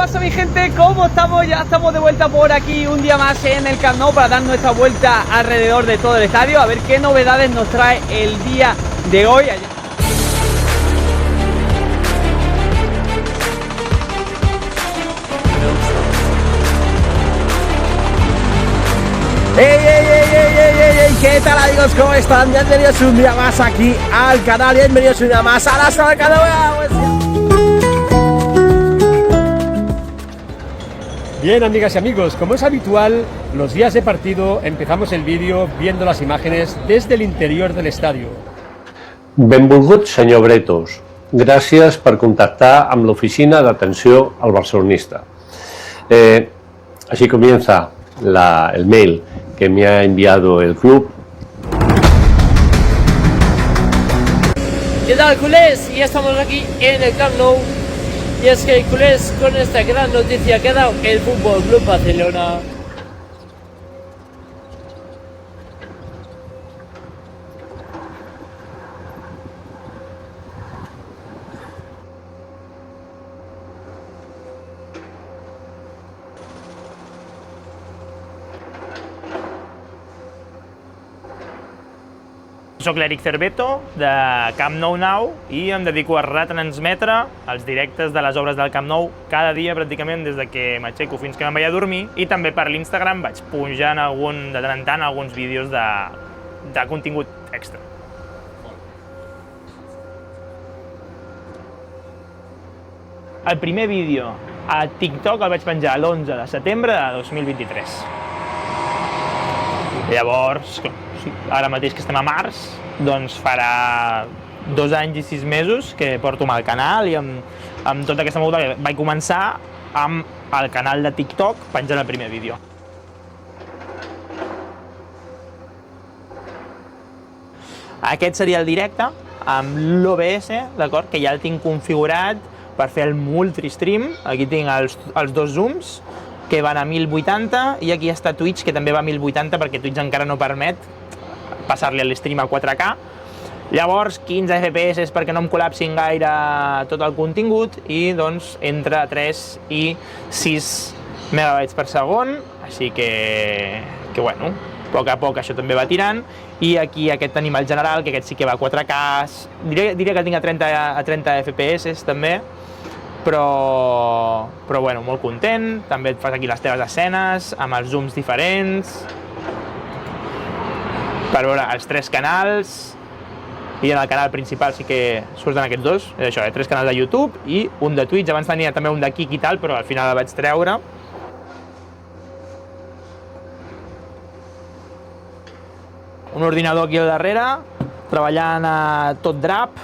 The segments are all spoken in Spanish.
pasa mi gente? ¿Cómo estamos? Ya estamos de vuelta por aquí un día más en el Camp Nou para dar nuestra vuelta alrededor de todo el estadio, a ver qué novedades nos trae el día de hoy. ¡Ey! ¿Qué tal, amigos? ¿Cómo están? Bienvenidos un día más aquí al canal, bienvenidos un día más a la sala del canal. Bien, amigas y amigos, como es habitual, los días de partido empezamos el vídeo viendo las imágenes desde el interior del estadio. Benvolgut senyor Bretos, gràcies per contactar amb l'oficina d'atenció al barcelonista. Así comienza el mail que me ha enviado el club. ¿Qué tal, culés? Ya estamos aquí en el Camp Nou. Y es que, culés, con esta gran noticia que ha dado el Fútbol Club Barcelona. Soc l'Eric Cerveto, de Camp Nou Now, i em dedico a retransmetre els directes de les obres del Camp Nou cada dia, pràcticament, des de que m'aixeco fins que me'n vaig a dormir, i també per l'Instagram vaig pujant de tant en tant alguns vídeos de contingut extra. El primer vídeo a TikTok el vaig penjar l'11 de setembre de 2023. Llavors, ara mateix que estem a març, doncs farà 2 anys i 6 mesos que porto amb el canal i amb tota aquesta moguda que vaig començar amb el canal de TikTok penjant el primer vídeo. Aquest seria el directe amb l'OBS, d'acord, que ja el tinc configurat per fer el multistream. Aquí tinc els 2 zooms que van a 1080 i aquí està Twitch, que també va a 1080 perquè Twitch encara no permet passar-li l'stream a 4K. Llavors, 15 FPS perquè no em col·lapsin gaire tot el contingut i doncs entre 3 i 6 megabytes per segon, així que bueno, a poc a poc això també va tirant. I aquí aquest tenim el general, que aquest sí que va a 4K, diria que el tinc a 30 FPS també, però bueno, molt content. També et fas aquí les teves escenes amb els zooms diferents per veure els 3 canals, i en el canal principal sí que surten aquests 2, és això, 3 canals de YouTube i un de Twitch. Abans tenia també un de Kik i tal, però al final el vaig treure. Un ordinador aquí al darrere, treballant a tot drap,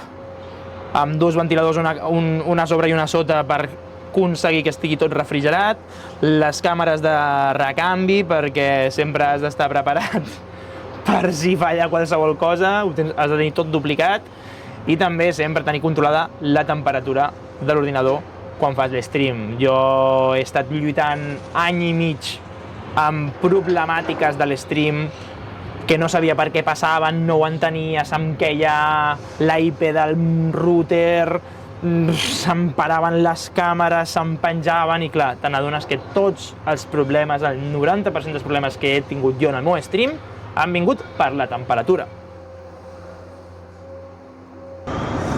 amb 2 ventiladors, una sobre i una sota per aconseguir que estigui tot refrigerat, les càmeres de recanvi perquè sempre has d'estar preparat per si falla qualsevol cosa, has de tenir tot duplicat, i també sempre tenir controlada la temperatura de l'ordinador quan fas l'stream. Jo he estat lluitant any i mig amb problemàtiques de l'stream que no sabia per què passaven, no ho entenia, se'm queia la IP del router, se'm paraven les càmeres, se'm penjaven, i clar, te n'adones que tots els problemes, el 90% dels problemes que he tingut jo en el meu stream han vingut per la temperatura.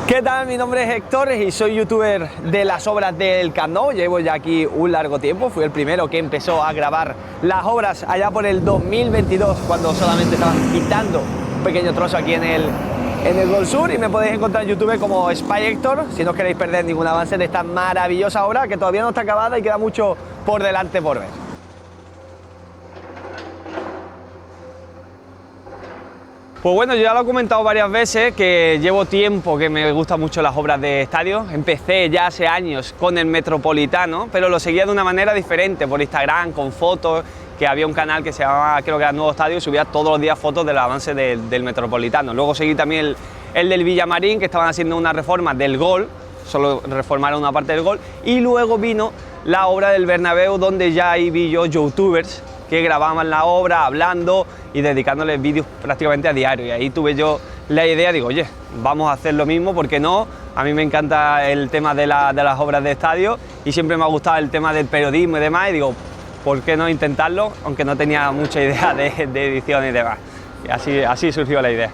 ¿Qué tal? Mi nombre es Héctor y soy youtuber de las obras del Camp Nou. Llevo ya aquí un largo tiempo, fui el primero que empezó a grabar las obras allá por el 2022, cuando solamente estaban pintando un pequeño trozo aquí en el Gol Sur, y me podéis encontrar en YouTube como Spy Héctor si no queréis perder ningún avance de esta maravillosa obra que todavía no está acabada y queda mucho por delante por ver. Pues bueno, yo ya lo he comentado varias veces que llevo tiempo que me gustan mucho las obras de estadio. Empecé ya hace años con el Metropolitano, pero lo seguía de una manera diferente, por Instagram, con fotos, que había un canal que se llamaba, creo que era Nuevo Estadio, y subía todos los días fotos del avance del Metropolitano. Luego seguí también el del Villamarín, que estaban haciendo una reforma del Gol, solo reformaron una parte del Gol, y luego vino la obra del Bernabéu, donde ya ahí vi yo youtubers que grababan la obra, hablando y dedicándoles vídeos prácticamente a diario. Y ahí tuve yo la idea, digo, oye, vamos a hacer lo mismo, ¿por qué no? A mí me encanta el tema de las obras de estadio y siempre me ha gustado el tema del periodismo y demás, y digo, ¿por qué no intentarlo? Aunque no tenía mucha idea de edición y demás. Y así surgió la idea.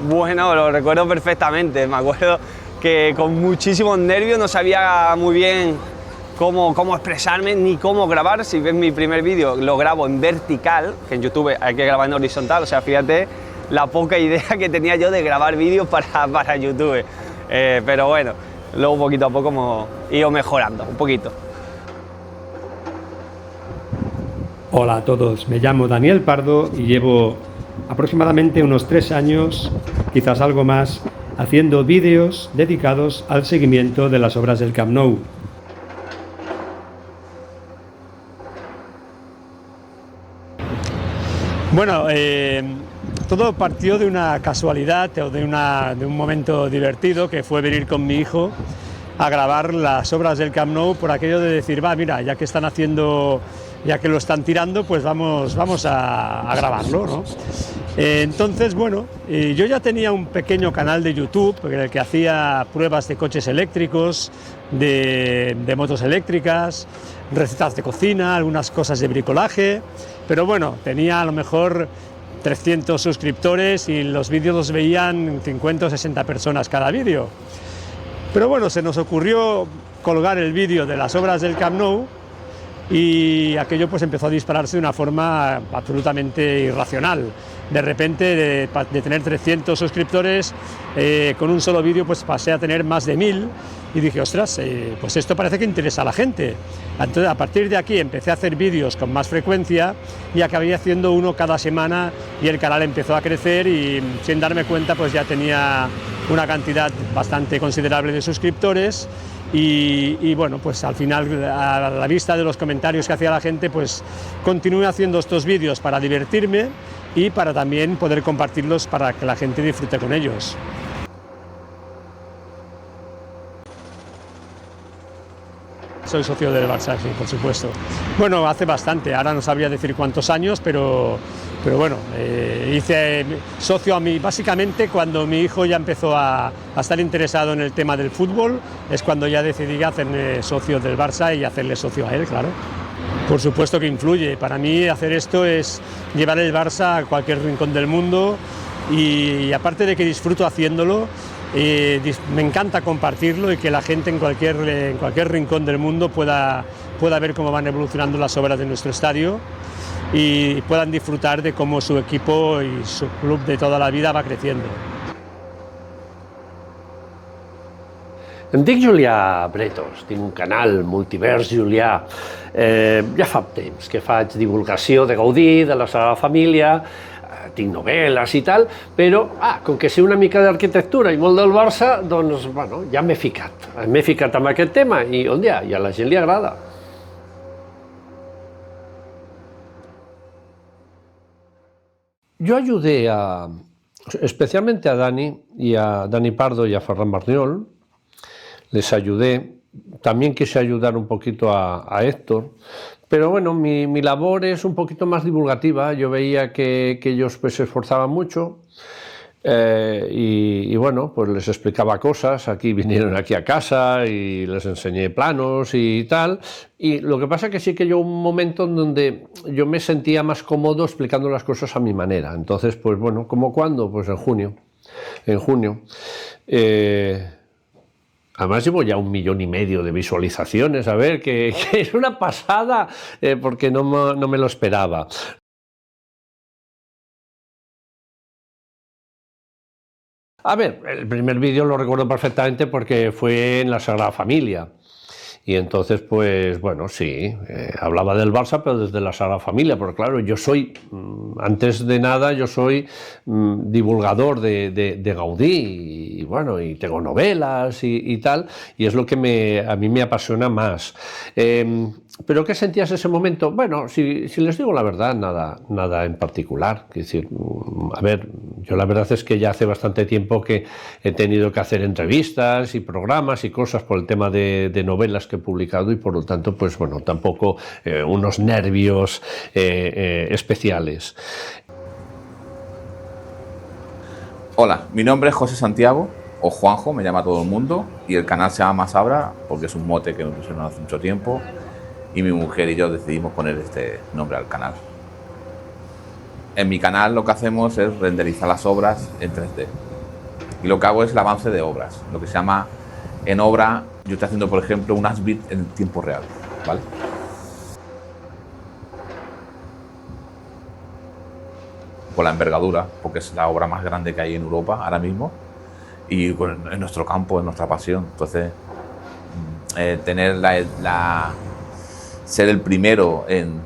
Bueno, lo recuerdo perfectamente, me acuerdo que con muchísimos nervios no sabía muy bien cómo expresarme ni cómo grabar. Si ves mi primer vídeo, lo grabo en vertical, que en YouTube hay que grabar en horizontal, o sea, fíjate la poca idea que tenía yo de grabar vídeos para YouTube. Pero bueno, luego poquito a poco hemos ido mejorando, un poquito. Hola a todos, me llamo Daniel Pardo y llevo aproximadamente unos 3 años, quizás algo más, haciendo vídeos dedicados al seguimiento de las obras del Camp Nou. Bueno, todo partió de una casualidad o de un momento divertido que fue venir con mi hijo a grabar las obras del Camp Nou, por aquello de decir, va, mira, ya que están haciendo, ya que lo están tirando, pues vamos a grabarlo, ¿no? Entonces, bueno, yo ya tenía un pequeño canal de YouTube en el que hacía pruebas de coches eléctricos, de motos eléctricas, recetas de cocina, algunas cosas de bricolaje, pero bueno, tenía a lo mejor 300 suscriptores y los vídeos los veían 50 o 60 personas cada vídeo. Pero bueno, se nos ocurrió colgar el vídeo de las obras del Camp Nou y aquello pues empezó a dispararse de una forma absolutamente irracional. De repente, de tener 300 suscriptores, con un solo vídeo pues pasé a tener más de 1000 y dije, ostras, pues esto parece que interesa a la gente. Entonces, a partir de aquí empecé a hacer vídeos con más frecuencia y acabé haciendo uno cada semana y el canal empezó a crecer y sin darme cuenta pues ya tenía una cantidad bastante considerable de suscriptores. Y bueno, pues al final, a la vista de los comentarios que hacía la gente, pues continué haciendo estos vídeos para divertirme y para también poder compartirlos para que la gente disfrute con ellos. Soy socio del Barça, sí, por supuesto. Bueno, hace bastante, ahora no sabría decir cuántos años, pero bueno, hice socio básicamente cuando mi hijo ya empezó a estar interesado en el tema del fútbol, es cuando ya decidí hacerme socio del Barça y hacerle socio a él, claro. Por supuesto que influye, para mí hacer esto es llevar el Barça a cualquier rincón del mundo y aparte de que disfruto haciéndolo, me encanta compartirlo y que la gente en cualquier rincón del mundo pueda ver cómo van evolucionando las obras de nuestro estadio y puedan disfrutar de cómo su equipo y su club de toda la vida va creciendo. Em dic Julià Bretos, tinc un canal, Multivers Julià. Ja fa temps que faig divulgació de Gaudí, de la Sagrada Família, tinc novel·les i tal, però com que sé una mica d'arquitectura i molt del Barça, doncs bueno, ja m'he ficat amb aquest tema i on ja, i a la gent li agrada. Yo ayudé especialmente a Dani Pardo y a Ferran Barniol, les ayudé, también quise ayudar un poquito a Héctor, pero bueno, mi labor es un poquito más divulgativa, yo veía que ellos pues se esforzaban mucho y bueno, pues les explicaba cosas, vinieron aquí a casa y les enseñé planos y tal, y lo que pasa es que sí que yo un momento en donde yo me sentía más cómodo explicando las cosas a mi manera, entonces pues bueno, ¿cómo cuándo? Pues en junio. Además llevo ya 1,5 millones de visualizaciones, a ver, que es una pasada, porque no me lo esperaba. A ver, el primer vídeo lo recuerdo perfectamente porque fue en la Sagrada Familia. Y entonces, pues bueno, sí, hablaba del Barça, pero desde la Sagrada Familia, porque claro, yo soy, antes de nada, yo soy divulgador de Gaudí, y bueno, y tengo novelas y tal, y es lo que a mí me apasiona más. ¿Pero qué sentías ese momento? Bueno, si les digo la verdad, nada en particular. Es decir, a ver, yo la verdad es que ya hace bastante tiempo que he tenido que hacer entrevistas y programas y cosas por el tema de novelas que he publicado y por lo tanto, pues bueno, tampoco unos nervios especiales. Hola, mi nombre es José Santiago, o Juanjo, me llama todo el mundo, y el canal se llama Masabra porque es un mote que me pusieron hace mucho tiempo y mi mujer y yo decidimos poner este nombre al canal. En mi canal lo que hacemos es renderizar las obras en 3D y lo que hago es el avance de obras, lo que se llama en obra, yo estoy haciendo por ejemplo un as-built en tiempo real, ¿vale? Por la envergadura, porque es la obra más grande que hay en Europa ahora mismo y en nuestro campo, en nuestra pasión. Entonces, tener ser el primero en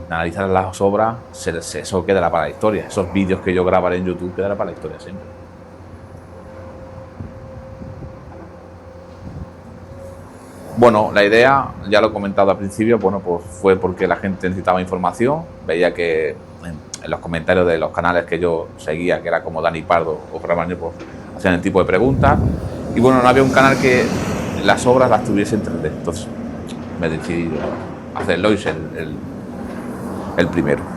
analizar las obras, eso quedará para la historia. Esos vídeos que yo grabaré en YouTube quedará para la historia siempre. Bueno, la idea, ya lo he comentado al principio, bueno, pues fue porque la gente necesitaba información, veía que en los comentarios de los canales que yo seguía, que era como Dani Pardo o Fran Barnier, pues hacían el tipo de preguntas. Y bueno, no había un canal que las obras las tuviese en 3D. Entonces me decidí a hacerlo y ser el primero.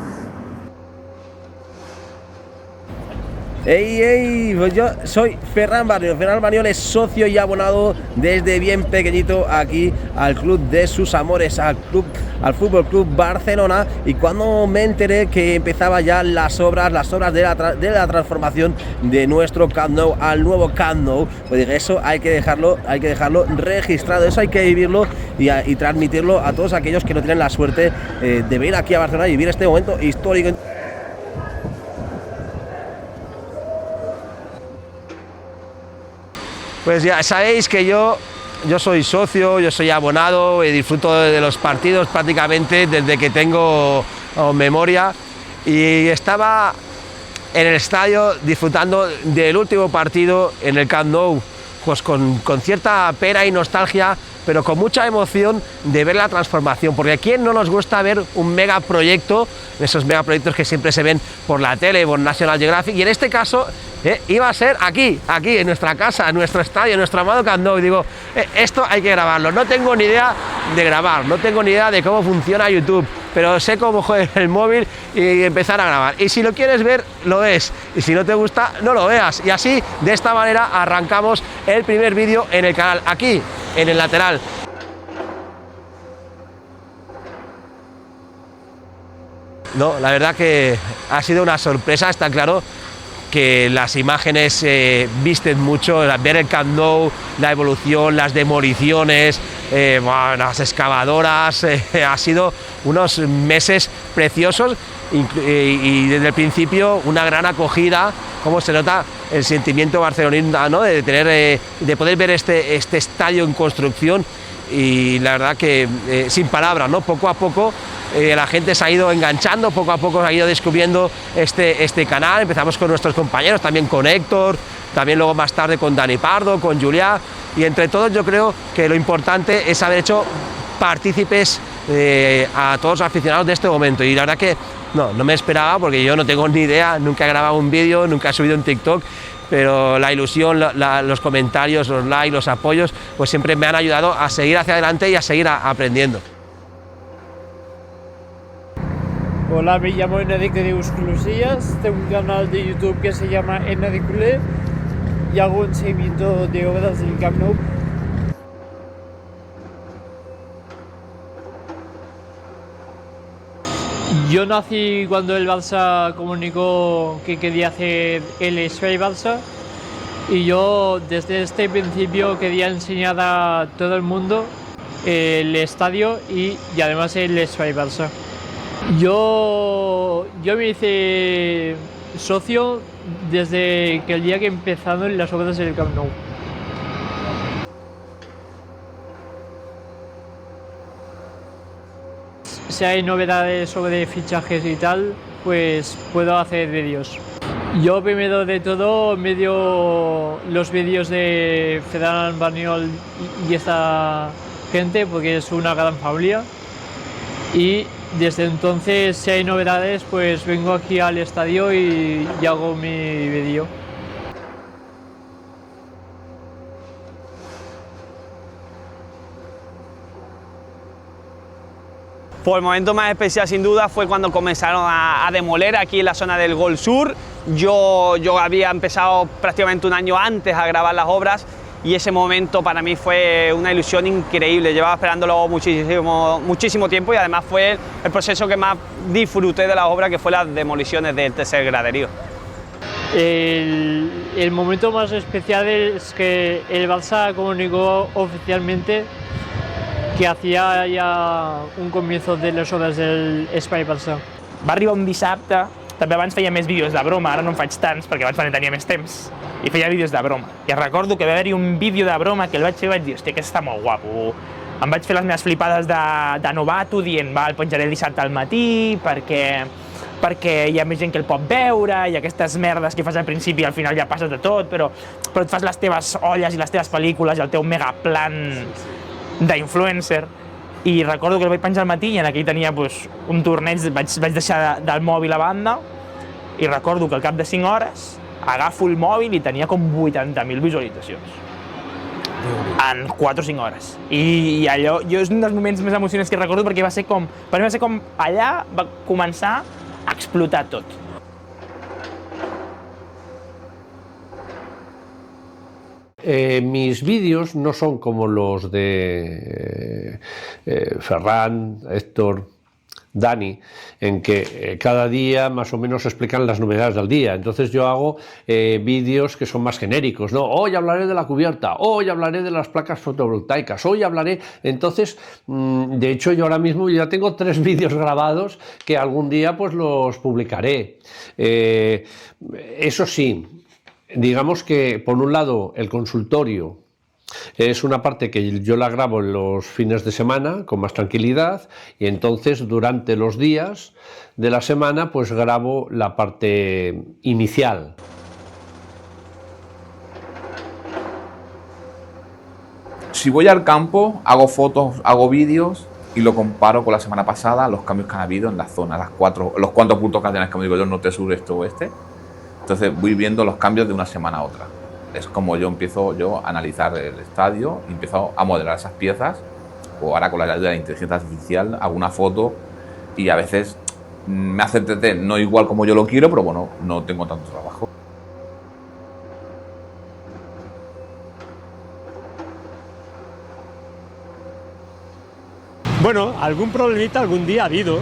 ¡Ey! Pues yo soy Ferran Barniol. Ferran Barniol es socio y abonado desde bien pequeñito aquí al club de sus amores, al Fútbol Club Barcelona. Y cuando me enteré que empezaba ya las obras de la transformación de nuestro Camp Nou al nuevo Camp Nou, pues dije, eso hay que dejarlo registrado, eso hay que vivirlo y transmitirlo a todos aquellos que no tienen la suerte de venir aquí a Barcelona y vivir este momento histórico. Pues ya sabéis que yo soy socio, yo soy abonado y disfruto de los partidos prácticamente desde que tengo memoria, y estaba en el estadio disfrutando del último partido en el Camp Nou, pues con cierta pena y nostalgia, pero con mucha emoción de ver la transformación, porque a quién no nos gusta ver un megaproyecto, esos megaproyectos que siempre se ven por la tele, por National Geographic, y en este caso iba a ser aquí en nuestra casa, en nuestro estadio, en nuestro amado Camp Nou. Y digo, esto hay que grabarlo. No tengo ni idea de grabar, no tengo ni idea de cómo funciona YouTube, pero sé cómo coger el móvil y empezar a grabar. Y si lo quieres ver, lo ves, y si no te gusta, no lo veas. Y así, de esta manera, arrancamos el primer vídeo en el canal, aquí, en el lateral. No, la verdad que ha sido una sorpresa, está claro que las imágenes visten mucho, ver el Camp Nou, la evolución, las demoliciones, las excavadoras, ha sido unos meses preciosos y desde el principio una gran acogida, como se nota el sentimiento barcelonista, ¿no? de poder ver este estadio en construcción, y la verdad que sin palabras, ¿no? Poco a poco la gente se ha ido enganchando, poco a poco se ha ido descubriendo este canal. Empezamos con nuestros compañeros, también con Héctor, también luego más tarde con Dani Pardo, con Julià, y entre todos yo creo que lo importante es haber hecho partícipes a todos los aficionados de este momento, y la verdad que no me esperaba, porque yo no tengo ni idea, nunca he grabado un vídeo, nunca he subido un TikTok, pero la ilusión, los comentarios, los likes, los apoyos, pues siempre me han ayudado a seguir hacia adelante y a seguir aprendiendo. Hola, me llamo Enric Deus Closillas, tengo un canal de YouTube que se llama Enric Culé y hago un seguimiento de obras del Camp Nou. Yo nací cuando el Barça comunicó que quería hacer el Espai Barça, y yo desde este principio quería enseñar a todo el mundo el estadio y además el Espai Barça. Yo me hice socio desde que el día que empezaron las obras del Camp Nou. Si hay novedades sobre fichajes y tal, pues puedo hacer vídeos. Yo primero de todo medio los vídeos de Ferran Barniol y esta gente, porque es una gran familia, y desde entonces, si hay novedades, pues vengo aquí al estadio y hago mi vídeo. Pues el momento más especial sin duda fue cuando comenzaron a demoler aquí en la zona del Gol Sur, Yo había empezado prácticamente un año antes a grabar las obras y ese momento para mí fue una ilusión increíble. Llevaba esperándolo muchísimo tiempo y además fue el proceso que más disfruté de la obra, que fue las demoliciones del tercer graderío. El momento más especial es que el Barça comunicó oficialmente que hacía ja un comienzo de les obres del Espai Barça. Va arribar un dissabte, també abans feia més vídeos de broma, ara no en faig tants perquè abans tenia més temps, i feia vídeos de broma. I recordo que va haver-hi un vídeo de broma que el vaig fer i vaig dir, hòstia, aquest està molt guapo. Em vaig fer les meves flipades de novato dient, va, el penjaré el dissabte al matí perquè hi ha més gent que el pot veure i aquestes merdes que fas al principi al final ja passes de tot, però et fas les teves olles i les teves pel·lícules i el teu megaplan d'influencer. I recordo que el vaig penjar al matí i en aquell tenia un torneig, vaig deixar del mòbil a banda i recordo que al cap de 5 hores agafo el mòbil i tenia com 80.000 visualitzacions en 4 o 5 hores. I allò és un dels moments més emocionants que recordo perquè per mi va ser com allà va començar a explotar tot. Mis vídeos no son como los de Ferran, Héctor, Dani, en que cada día más o menos explican las novedades del día. Entonces yo hago vídeos que son más genéricos, ¿no? Hoy hablaré de la cubierta, hoy hablaré de las placas fotovoltaicas, hoy hablaré... Entonces, de hecho, yo ahora mismo ya tengo 3 vídeos grabados que algún día pues los publicaré. Eso sí, digamos que por un lado el consultorio es una parte que yo la grabo en los fines de semana con más tranquilidad y entonces durante los días de la semana pues grabo la parte inicial. Si voy al campo, hago fotos, hago vídeos y lo comparo con la semana pasada, los cambios que han habido en la zona, los 4 puntos cardinales, como digo yo, norte, sur, este, oeste. Entonces voy viendo los cambios de una semana a otra. Es como yo empiezo a analizar el estadio y empiezo a modelar esas piezas, o ahora con la ayuda de la inteligencia artificial hago una foto y a veces me hace entretener, no igual como yo lo quiero, pero bueno, no tengo tanto trabajo. Bueno, algún problemita algún día ha habido.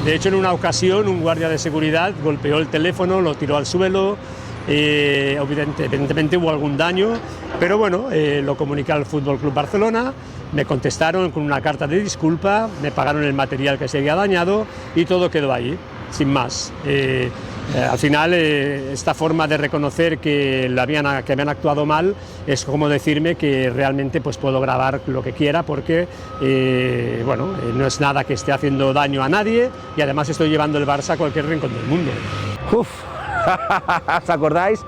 De hecho, en una ocasión un guardia de seguridad golpeó el teléfono, lo tiró al suelo, evidentemente hubo algún daño, pero bueno, lo comuniqué al Fútbol Club Barcelona, me contestaron con una carta de disculpa, me pagaron el material que se había dañado y todo quedó ahí, sin más. Al final, esta forma de reconocer que habían actuado mal es como decirme que realmente pues, puedo grabar lo que quiera porque bueno, no es nada que esté haciendo daño a nadie y además estoy llevando el Barça a cualquier rincón del mundo. Uf, ¿os acordáis?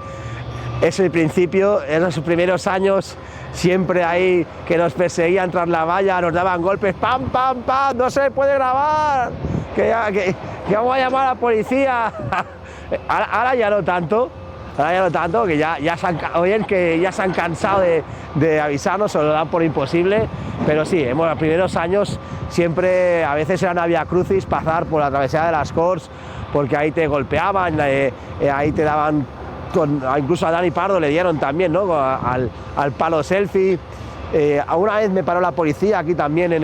Es el principio, en los primeros años, siempre ahí que nos perseguían tras la valla, nos daban golpes, ¡pam, pam, pam! ¡No se puede grabar! Que vamos a llamar a la policía. Ahora ya no tanto, que ya se han cansado de avisarnos, o lo dan por imposible, pero sí, en los primeros años siempre, a veces era una vía crucis pasar por la travesía de las Corts, porque ahí te golpeaban, ahí te daban, incluso a Dani Pardo le dieron también, ¿no? al palo selfie. Una vez me paró la policía aquí también en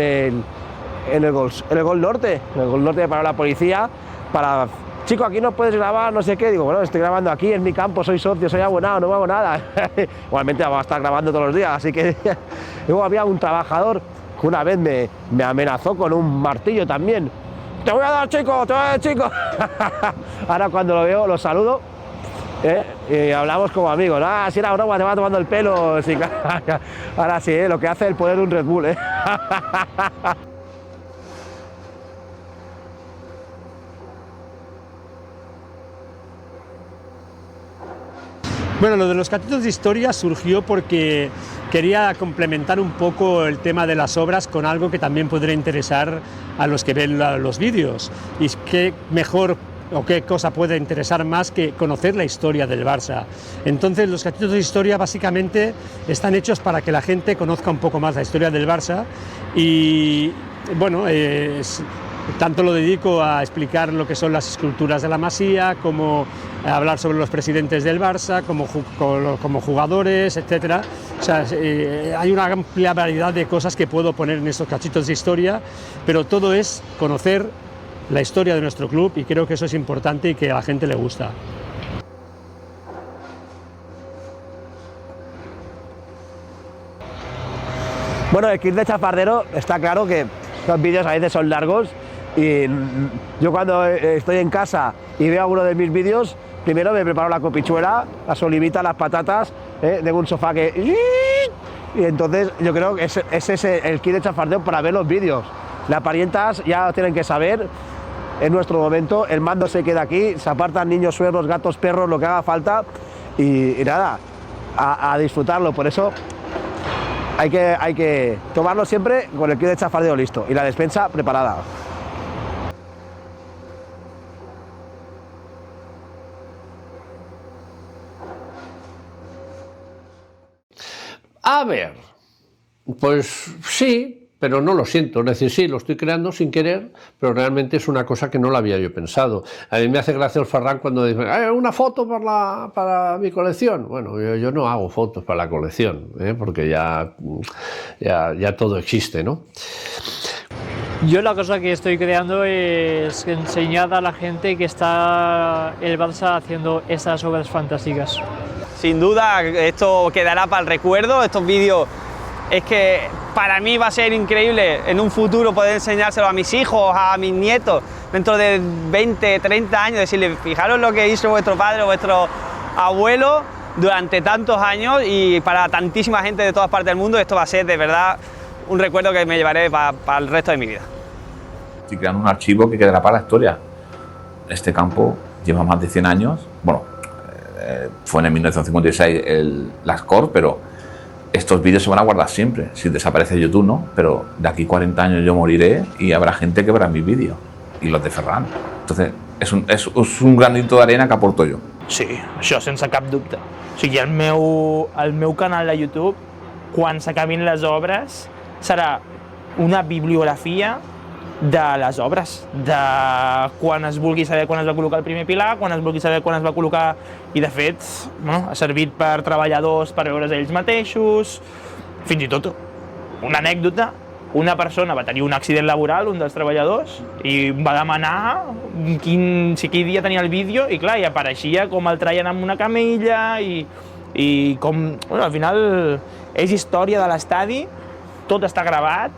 el Gol Norte, me paró la policía para... Chico, aquí no puedes grabar, no sé qué. Digo, bueno, estoy grabando aquí, en mi campo, soy socio, soy abonado, no hago nada. Igualmente vamos a estar grabando todos los días, así que... Luego había un trabajador que una vez me amenazó con un martillo también. ¡Te voy a dar, chico! ¡Te voy a dar, chico! Ahora cuando lo veo, lo saludo, y hablamos como amigos. Ah, si era broma, te va tomando el pelo. Sí, ahora sí, lo que hace el poder de un Red Bull, Bueno, lo de los catitos de historia surgió porque quería complementar un poco el tema de las obras con algo que también podría interesar a los que ven los vídeos. Y qué mejor o qué cosa puede interesar más que conocer la historia del Barça. Entonces los catitos de historia básicamente están hechos para que la gente conozca un poco más la historia del Barça y bueno, Tanto lo dedico a explicar lo que son las esculturas de la Masía, como a hablar sobre los presidentes del Barça, como jugadores, etc. O sea, hay una amplia variedad de cosas que puedo poner en estos cachitos de historia, pero todo es conocer la historia de nuestro club y creo que eso es importante y que a la gente le gusta. Bueno, el kit de chafardero está claro que los vídeos a veces son largos y yo cuando estoy en casa y veo alguno de mis vídeos, primero me preparo la copichuela, las olivitas, las patatas, de un sofá que... Y entonces yo creo que ese es el kit de chafardero para ver los vídeos. Las parientas ya lo tienen que saber, en nuestro momento el mando se queda aquí, se apartan niños, suegros, gatos, perros, lo que haga falta y nada, a disfrutarlo. Por eso hay que tomarlo siempre con el kit de chafardeo listo y la despensa preparada. A ver, pues sí, pero no lo siento, es decir, sí, lo estoy creando sin querer, pero realmente es una cosa que no la había yo pensado. A mí me hace gracia el Ferran cuando dice, una foto para mi colección. Bueno, yo no hago fotos para la colección, porque ya todo existe, ¿no? Yo la cosa que estoy creando es enseñar a la gente que está el Barça haciendo esas obras fantásticas. Sin duda, esto quedará para el recuerdo, estos vídeos es que para mí va a ser increíble en un futuro poder enseñárselo a mis hijos, a mis nietos, dentro de 20, 30 años, decirles, fijaros lo que hizo vuestro padre o vuestro abuelo durante tantos años y para tantísima gente de todas partes del mundo esto va a ser de verdad un recuerdo que me llevaré para el resto de mi vida. Estoy creando un archivo que quedará para la historia. Este campo lleva más de 100 años, bueno, fue en el 1956 la Score, pero estos vídeos se van a guardar siempre. Si desaparece YouTube, no, pero de aquí 40 años yo moriré y habrá gente que verá mis vídeos y los de Ferran. Entonces és un granito d'arena que aporto jo. Sí, això sense cap dubte. O sigui, el meu canal de YouTube, quan s'acabin les obres, serà una bibliografia de les obres, de quan es vulgui saber quan es va col·locar el primer pilar, quan es vulgui saber quan es va col·locar... I de fet, bueno, ha servit per treballadors, per veure's ells mateixos, fins i tot una anècdota. Una persona va tenir un accident laboral, un dels treballadors, i va demanar si aquell dia tenia el vídeo i clar, i apareixia com el traien amb una camilla i com... Bueno, al final és història de l'estadi, tot està gravat.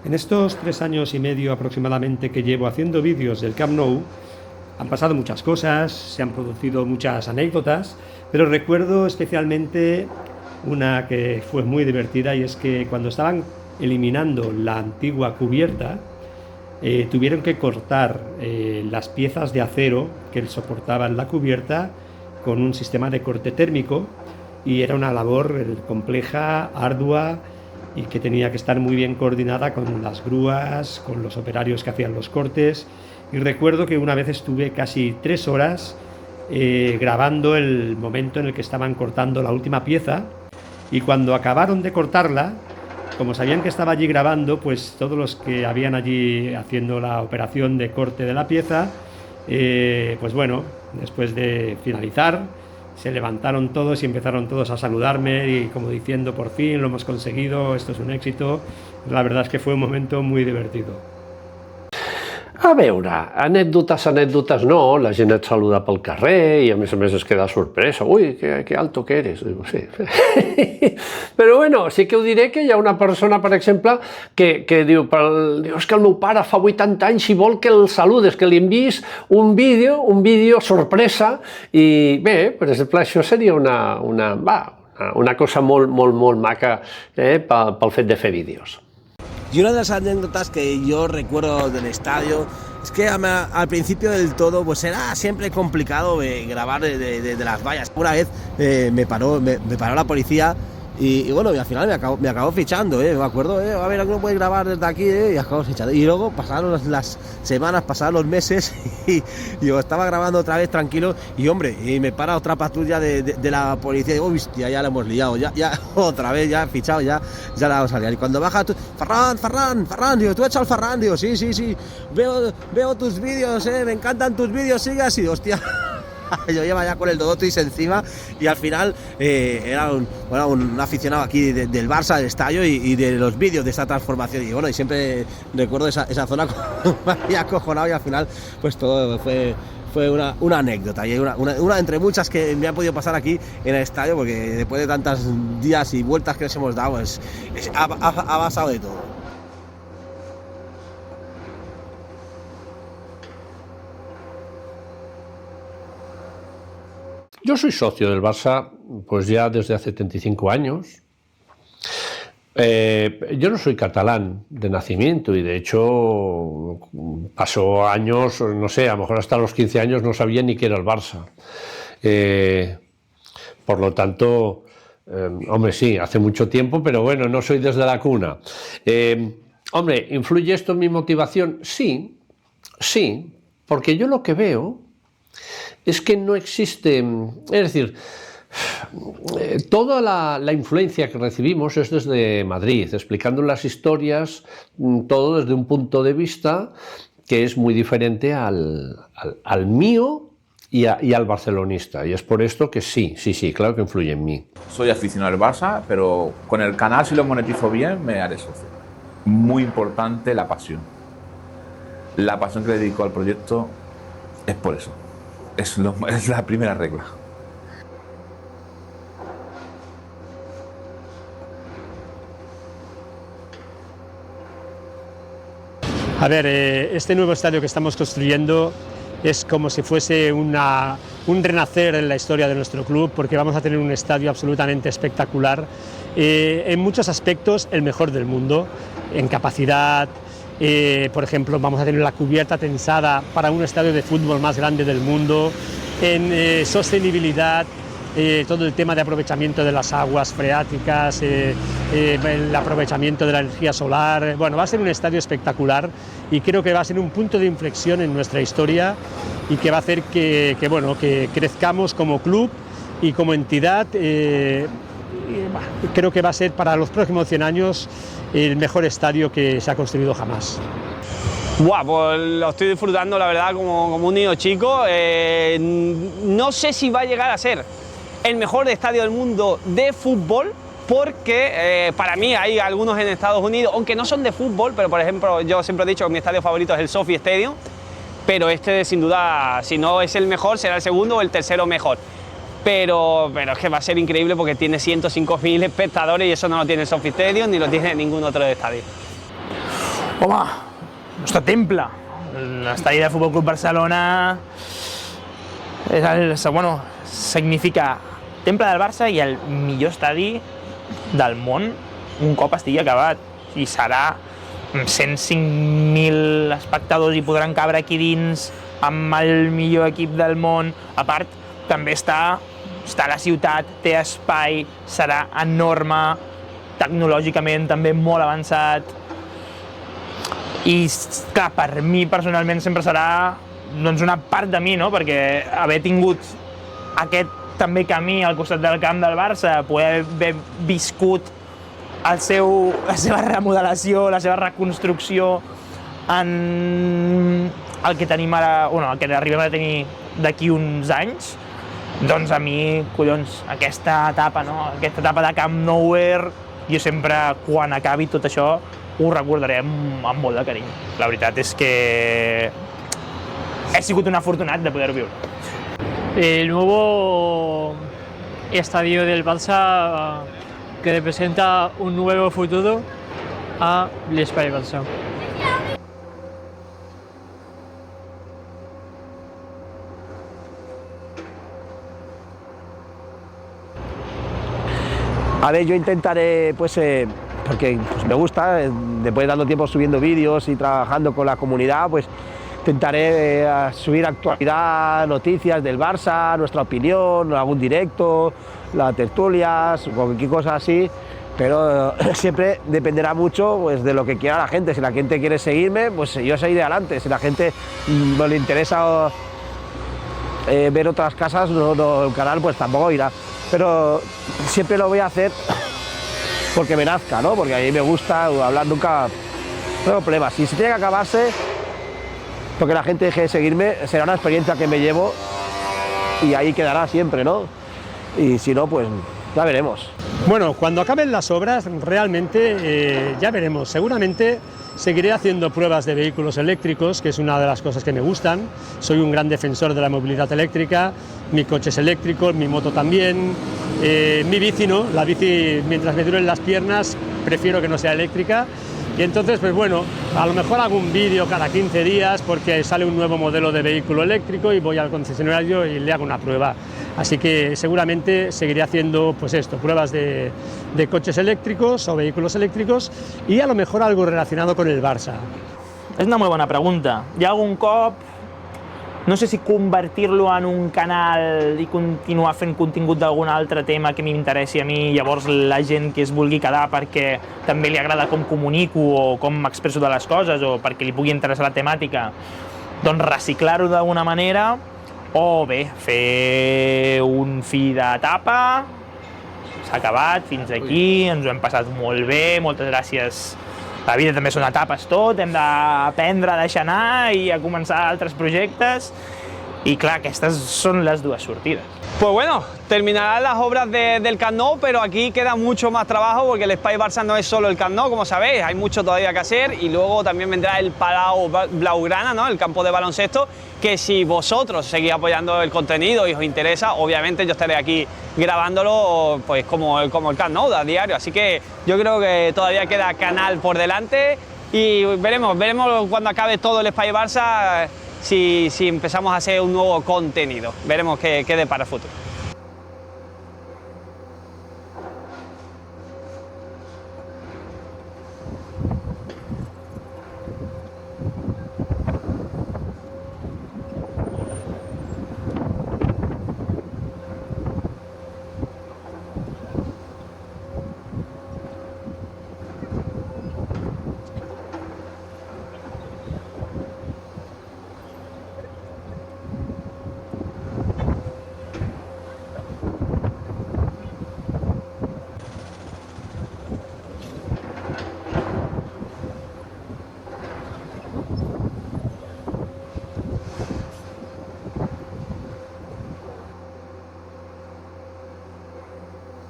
En estos 3 años y medio aproximadamente que llevo haciendo vídeos del Camp Nou, han pasado muchas cosas, se han producido muchas anécdotas, pero recuerdo especialmente una que fue muy divertida y es que cuando estaban eliminando la antigua cubierta, tuvieron que cortar las piezas de acero que soportaban la cubierta con un sistema de corte térmico y era una labor compleja, ardua, y que tenía que estar muy bien coordinada con las grúas, con los operarios que hacían los cortes. Y recuerdo que una vez estuve casi 3 horas grabando el momento en el que estaban cortando la última pieza, y cuando acabaron de cortarla, como sabían que estaba allí grabando, pues todos los que habían allí haciendo la operación de corte de la pieza, pues bueno, después de finalizar, se levantaron todos y empezaron todos a saludarme y como diciendo, por fin lo hemos conseguido, esto es un éxito. La verdad es que fue un momento muy divertido. A veure, anècdotes no, la gent et saluda pel carrer i a més es queda sorpresa, ui, que alto que eres, digo, sí. Però bueno, sí que ho diré que hi ha una persona, per exemple, que diu, és que el meu pare fa 80 anys i vol que el saludes, que li enviïs un vídeo sorpresa, i bé, per exemple, això seria una cosa molt maca pel fet de fer vídeos. Y una de las anécdotas que yo recuerdo del estadio es que al principio del todo pues era siempre complicado grabar de las vallas. Una vez me paró la policía Y bueno, y al final me acabó fichando, me acuerdo, a ver, ¿no puedes grabar desde aquí? Y acabo fichando. Y luego pasaron las semanas, pasaron los meses y yo estaba grabando otra vez tranquilo y hombre, y me para otra patrulla de la policía y digo, hostia, ya la hemos liado, ya otra vez, ya fichado, ya la vamos a liar. Y cuando baja, Ferran, digo, ¿tú has hecho al Ferran? Digo, sí, veo tus vídeos, me encantan tus vídeos, sigue así, hostia. Yo llevaba ya con el Dodotis encima y al final era un aficionado aquí del Barça, del estadio y de los vídeos de esta transformación y bueno, y siempre recuerdo esa zona me había acojonado y al final pues todo fue una anécdota y una entre muchas que me han podido pasar aquí en el estadio porque después de tantos días y vueltas que les hemos dado ha pasado de todo. Yo soy socio del Barça pues ya desde hace 75 años. Yo no soy catalán de nacimiento y de hecho pasó años, no sé, a lo mejor hasta los 15 años no sabía ni qué era el Barça. Por lo tanto, hombre, sí, hace mucho tiempo, pero bueno, no soy desde la cuna. Hombre, ¿influye esto en mi motivación? Sí, porque yo lo que veo es que no existe, es decir, toda la influencia que recibimos es desde Madrid, explicando las historias, todo desde un punto de vista que es muy diferente al mío y al barcelonista. Y es por esto que sí, claro que influye en mí. Soy aficionado al Barça, pero con el canal, si lo monetizo bien, me haré socio. Muy importante la pasión. La pasión que le dedico al proyecto es por eso. Es la primera regla. A ver, este nuevo estadio que estamos construyendo es como si fuese un renacer en la historia de nuestro club, porque vamos a tener un estadio absolutamente espectacular, en muchos aspectos el mejor del mundo, en capacidad. Por ejemplo, vamos a tener la cubierta tensada para un estadio de fútbol más grande del mundo, en sostenibilidad, todo el tema de aprovechamiento de las aguas freáticas, el aprovechamiento de la energía solar. Bueno, va a ser un estadio espectacular y creo que va a ser un punto de inflexión en nuestra historia y que va a hacer que crezcamos como club y como entidad. Creo que va a ser para los próximos 100 años el mejor estadio que se ha construido jamás. Buah, pues lo estoy disfrutando, la verdad, como un niño chico. No sé si va a llegar a ser el mejor estadio del mundo de fútbol, porque para mí hay algunos en Estados Unidos, aunque no son de fútbol, pero por ejemplo, yo siempre he dicho que mi estadio favorito es el SoFi Stadium, pero este sin duda, si no es el mejor, será el segundo o el tercero mejor. Pero es que va a ser increíble porque tiene 105.000 espectadores y eso no lo tiene el SoFi Stadium ni lo tiene ningún otro estadio. Home, nostre temple, l'estadi de Futbol Club Barcelona significa temple del Barça i el millor estadi del món un cop estigui acabat. I serà 105.000 espectadors i podran cabre aquí dins amb el millor equip del món. A part, també està a la ciutat, té espai, serà enorme, tecnològicament també molt avançat. I clar, per mi personalment sempre serà una part de mi, no? Perquè haver tingut aquest també camí al costat del camp del Barça, poder haver viscut la seva remodelació, la seva reconstrucció en el que tenim ara, el que arribem a tenir d'aquí uns anys, doncs a mi, collons, aquesta etapa de Camp Nouer, jo sempre, quan acabi tot això, ho recordaré amb molt de carinyo. La veritat és que he sigut un afortunat de poder-ho viure. El nuevo estadio del Barça que representa un nuevo futuro a l'Espai Barça. A ver, yo intentaré, porque me gusta, después de tanto tiempo subiendo vídeos y trabajando con la comunidad, pues intentaré subir actualidad, noticias del Barça, nuestra opinión, algún directo, las tertulias, cualquier cosa así, pero siempre dependerá mucho pues, de lo que quiera la gente. Si la gente quiere seguirme, pues yo seguiré adelante. Si la gente no le interesa ver otras casas, el canal pues tampoco irá. Pero siempre lo voy a hacer porque me nazca, ¿no? Porque a mí me gusta hablar, nunca tengo problemas. Si se tiene que acabarse, porque la gente deje de seguirme, será una experiencia que me llevo y ahí quedará siempre, ¿no? Y si no, pues ya veremos. Bueno, cuando acaben las obras, realmente ya veremos. Seguramente seguiré haciendo pruebas de vehículos eléctricos, que es una de las cosas que me gustan. Soy un gran defensor de la movilidad eléctrica, mi coche es eléctrico, mi moto también, mi bici no, la bici mientras me duren las piernas prefiero que no sea eléctrica. Y entonces, pues bueno, a lo mejor hago un vídeo cada 15 días porque sale un nuevo modelo de vehículo eléctrico y voy al concesionario y le hago una prueba. Así que seguramente seguiré haciendo pues esto, pruebas de coches eléctricos o vehículos eléctricos y a lo mejor algo relacionado con el Barça. És una molt bona pregunta. Hi ha algun cop, no sé si convertir-lo en un canal i continuar fent contingut d'algun altre tema que m'interessi a mi, llavors la gent que es vulgui quedar perquè també li agrada com comunico o com m'expresso de les coses o perquè li pugui interessar la temàtica, doncs reciclar-ho d'alguna manera o bé, fer un fi d'etapa, s'ha acabat, fins aquí, ens ho hem passat molt bé, moltes gràcies. La vida també són etapes tot, hem d'aprendre a deixar anar i a començar altres projectes i clar, aquestes són les dues sortides. Pues bueno, terminarán las obras del Camp Nou, pero aquí queda mucho más trabajo porque el Espai Barça no es solo el Camp Nou, como sabéis, hay mucho todavía que hacer y luego también vendrá el Palau Blaugrana, ¿no? El campo de baloncesto, que si vosotros seguís apoyando el contenido y os interesa, obviamente yo estaré aquí grabándolo pues como el Camp Nou a diario, así que yo creo que todavía queda canal por delante y veremos cuando acabe todo el Espai Barça si empezamos a hacer un nuevo contenido, veremos qué depara el futuro.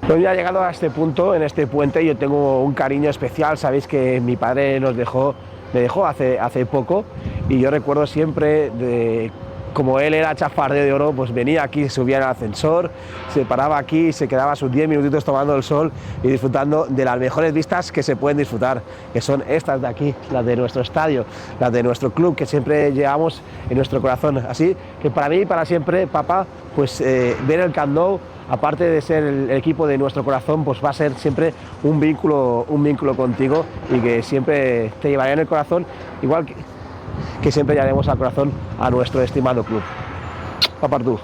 Pues ya llegado a este punto, en este puente, yo tengo un cariño especial. Sabéis que mi padre me dejó hace poco y yo recuerdo siempre como él era chafardeo de oro, pues venía aquí, subía en el ascensor, se paraba aquí, se quedaba sus 10 minutitos tomando el sol y disfrutando de las mejores vistas que se pueden disfrutar, que son estas de aquí, las de nuestro estadio, las de nuestro club, que siempre llevamos en nuestro corazón. Así que para mí y para siempre, papá, pues ver el Camp Nou, aparte de ser el equipo de nuestro corazón, pues va a ser siempre un vínculo contigo y que siempre te llevaré en el corazón, igual que siempre llevaremos al corazón a nuestro estimado club. Papá, tú.